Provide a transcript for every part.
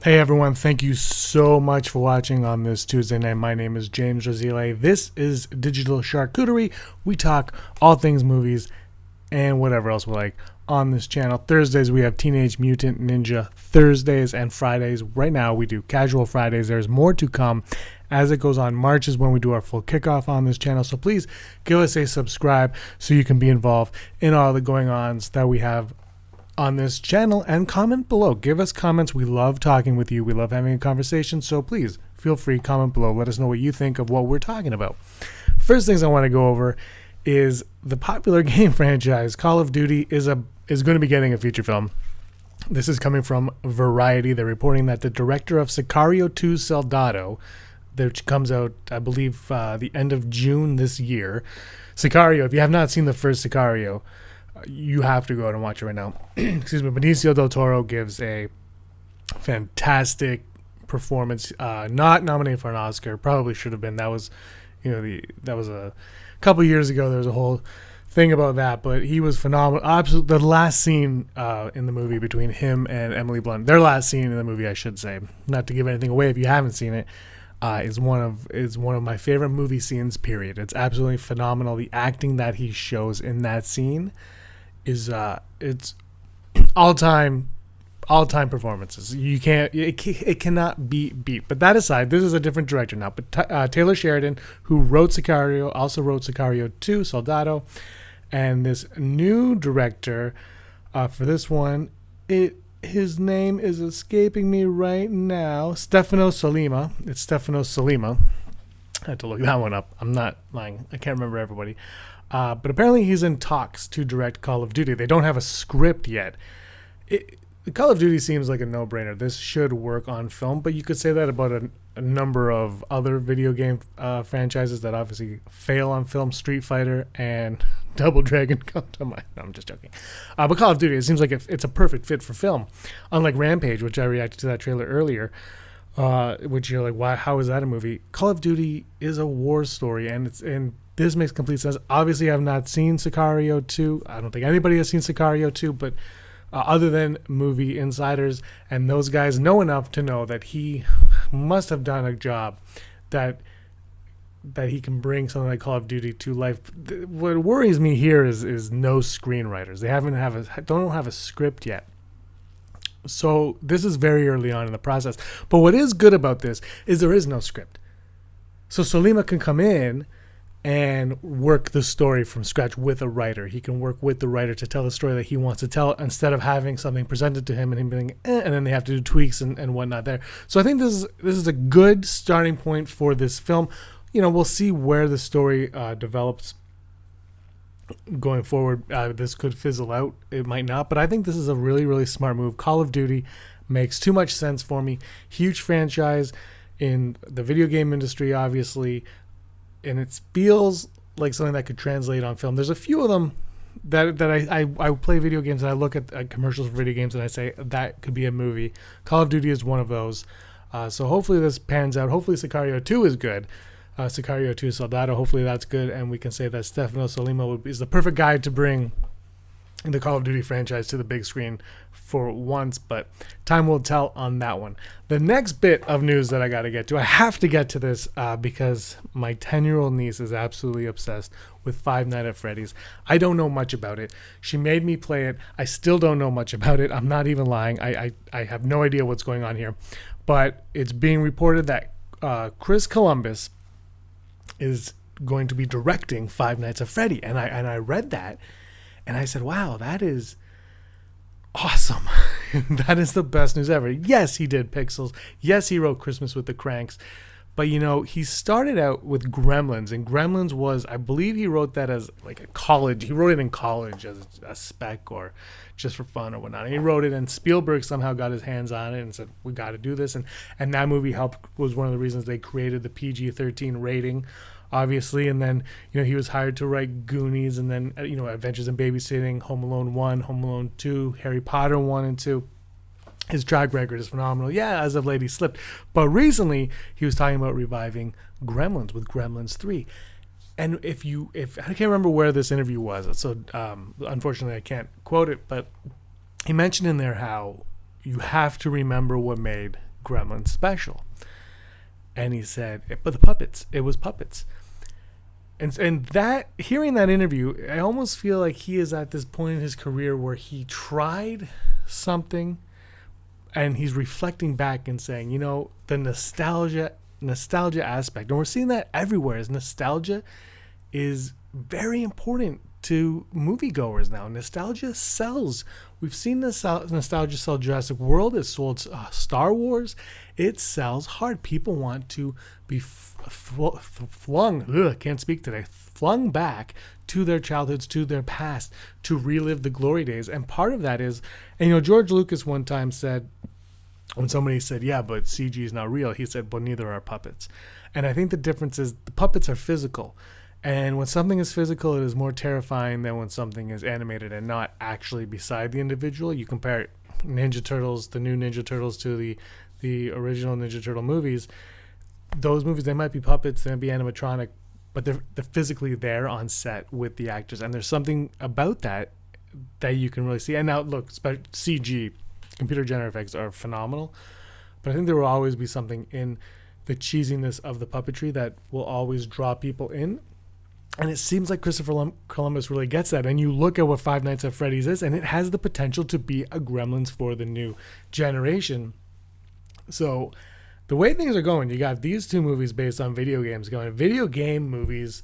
Hey everyone, thank you so much for watching on this Tuesday night. My name is James Razile. This is Digital Charcuterie. We talk all things movies and whatever else we like on this channel. Thursdays we have Teenage Mutant Ninja Thursdays, and Fridays, right now we do Casual Fridays. There's more to come as it goes on. March is when we do our full kickoff on this channel, so please give us a subscribe so you can be involved in all the going-ons that we have on this channel, and comment below. Give us comments. We love talking with you. We love having a conversation, so please feel free, comment below. Let us know what you think of what we're talking about. First things I want to go over is the popular game franchise Call of Duty is going to be getting a feature film. This is coming from Variety. They're reporting that the director of Sicario 2 Soldado, which comes out, I believe, the end of June this year. Sicario, if you have not seen the first Sicario, you have to go out and watch it right now. Excuse me. Benicio del Toro gives a fantastic performance. Not nominated for an Oscar. Probably should have been. That was, that was a couple years ago. There was a whole thing about that, but he was phenomenal. Absolutely, the last scene in the movie between him and Emily Blunt. Their last scene in the movie, I should say. Not to give anything away if you haven't seen it. Is one of my favorite movie scenes. Period. It's absolutely phenomenal. The acting that he shows in that scene is it's all-time performances. It cannot be beat. But that aside, this is a different director now. But Taylor Sheridan, who wrote Sicario, also wrote Sicario 2 Soldado, and this new director for this one, his name is escaping me right now. Stefano Sollima. It's Stefano Sollima. I had to look that one up. I'm not lying. I can't remember everybody. But apparently he's in talks to direct Call of Duty. They don't have a script yet. Call of Duty seems like a no-brainer. This should work on film, but you could say that about a number of other video game franchises that obviously fail on film. Street Fighter and Double Dragon come to mind. No, I'm just joking. But Call of Duty, it seems like it's a perfect fit for film. Unlike Rampage, which I reacted to that trailer earlier, which you're like, why? How is that a movie? Call of Duty is a war story, and this makes complete sense. Obviously, I have not seen Sicario 2. I don't think anybody has seen Sicario 2, but other than movie insiders, and those guys know enough to know that he must have done a job that he can bring something like Call of Duty to life. What worries me here is no screenwriters. They don't have a script yet. So this is very early on in the process. But what is good about this is there is no script. So Sollima can come in and work the story from scratch with a writer. He can work with the writer to tell the story that he wants to tell, instead of having something presented to him and him being, and then they have to do tweaks and whatnot there. So I think this is a good starting point for this film. We'll see where the story develops going forward. This could fizzle out. It might not, but I think this is a really, really smart move. Call of Duty makes too much sense for me. Huge franchise in the video game industry, obviously. And it feels like something that could translate on film. There's a few of them that I play video games and I look at commercials for video games and I say that could be a movie. Call of Duty is one of those. So hopefully this pans out. Hopefully Sicario 2 is good. Sicario 2 Soldado, hopefully that's good. And we can say that Stefano Sollima is the perfect guy to bring the Call of Duty franchise to the big screen for once, but time will tell on that one. The next bit of news that I got to get to, I have to get to this because my 10-year-old niece is absolutely obsessed with Five Nights at Freddy's. I don't know much about it. She made me play it. I still don't know much about it. I'm not even lying. I have no idea what's going on here, but it's being reported that Chris Columbus is going to be directing Five Nights at Freddy, and I read that. And I said, wow, that is awesome. That is the best news ever. Yes, he did Pixels. Yes, he wrote Christmas with the Cranks. But, he started out with Gremlins. And Gremlins was, I believe he wrote that as like a college. He wrote it in college as a spec or just for fun or whatnot. And he wrote it, and Spielberg somehow got his hands on it and said, we got to do this. And that movie was one of the reasons they created the PG-13 rating, obviously. And then he was hired to write Goonies, and then Adventures in Babysitting, Home Alone 1, Home Alone 2, Harry Potter 1 and 2. His track record is phenomenal. Yeah, as of late he slipped, but recently he was talking about reviving Gremlins with Gremlins 3. And if I can't remember where this interview was, so unfortunately I can't quote it, but he mentioned in there how you have to remember what made Gremlins special. And he said, but the puppets, it was puppets. And that, hearing that interview, I almost feel like he is at this point in his career where he tried something and he's reflecting back and saying, you know, the nostalgia aspect, and we're seeing that everywhere, is nostalgia is very important to moviegoers now. Nostalgia sells. We've seen nostalgia sell Jurassic World. It sold Star Wars. It sells hard. People want to be flung back to their childhoods, to their past, to relive the glory days. And part of that is, and you know, George Lucas one time said, when somebody said, yeah, but CG is not real, he said, well, neither are puppets. And I think the difference is the puppets are physical. And when something is physical, it is more terrifying than when something is animated and not actually beside the individual. You compare Ninja Turtles, the new Ninja Turtles, to the original Ninja Turtle movies. Those movies, they might be puppets, they might be animatronic, but they're physically there on set with the actors. And there's something about that you can really see. And now, look, CG, computer generated effects, are phenomenal. But I think there will always be something in the cheesiness of the puppetry that will always draw people in. And it seems like Christopher Columbus really gets that. And you look at what Five Nights at Freddy's is, and it has the potential to be a Gremlins for the new generation. So the way things are going, you got these two movies based on video games going. Video game movies,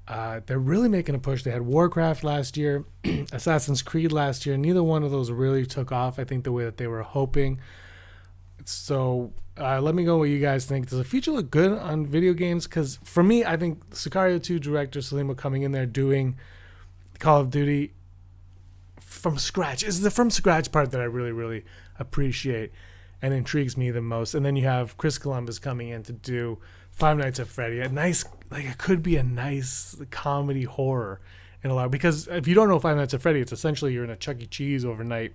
they're really making a push. They had Warcraft last year, Assassin's Creed last year. Neither one of those really took off, I think, the way that they were hoping. So let me know what you guys think. Does the future look good on video games? Because for me, I think Sicario 2 director Salima coming in there doing Call of Duty from scratch is the from scratch part that I really, really appreciate and intrigues me the most. And then you have Chris Columbus coming in to do Five Nights at Freddy. It could be a nice comedy horror in a lot. Because if you don't know Five Nights at Freddy, it's essentially you're in a Chuck E. Cheese overnight,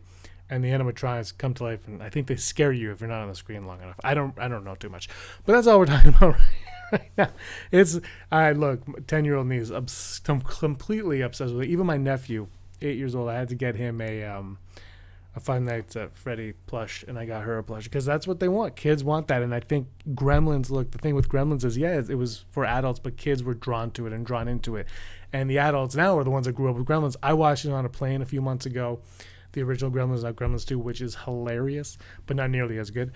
and the animatronics come to life, and I think they scare you if you're not on the screen long enough. I don't know too much, but that's all we're talking about right now. It's look, 10-year-old niece, I'm completely obsessed with it. Even my nephew, 8 years old, I had to get him a Five Nights at Freddy plush, and I got her a plush because that's what they want. Kids want that, and I think Gremlins. Look, the thing with Gremlins is, it was for adults, but kids were drawn to it and drawn into it, and the adults now are the ones that grew up with Gremlins. I watched it on a plane a few months ago. The original Gremlins, not Gremlins 2, which is hilarious, but not nearly as good.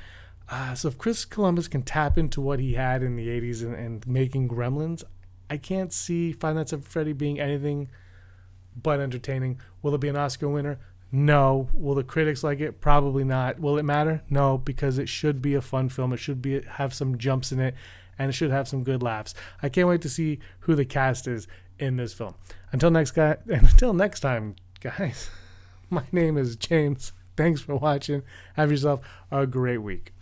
So if Chris Columbus can tap into what he had in the 80s and making Gremlins, I can't see Five Nights at Freddy being anything but entertaining. Will it be an Oscar winner? No. Will the critics like it? Probably not. Will it matter? No, because it should be a fun film. It should have some jumps in it, and it should have some good laughs. I can't wait to see who the cast is in this film. Until next time, guys. My name is James. Thanks for watching. Have yourself a great week.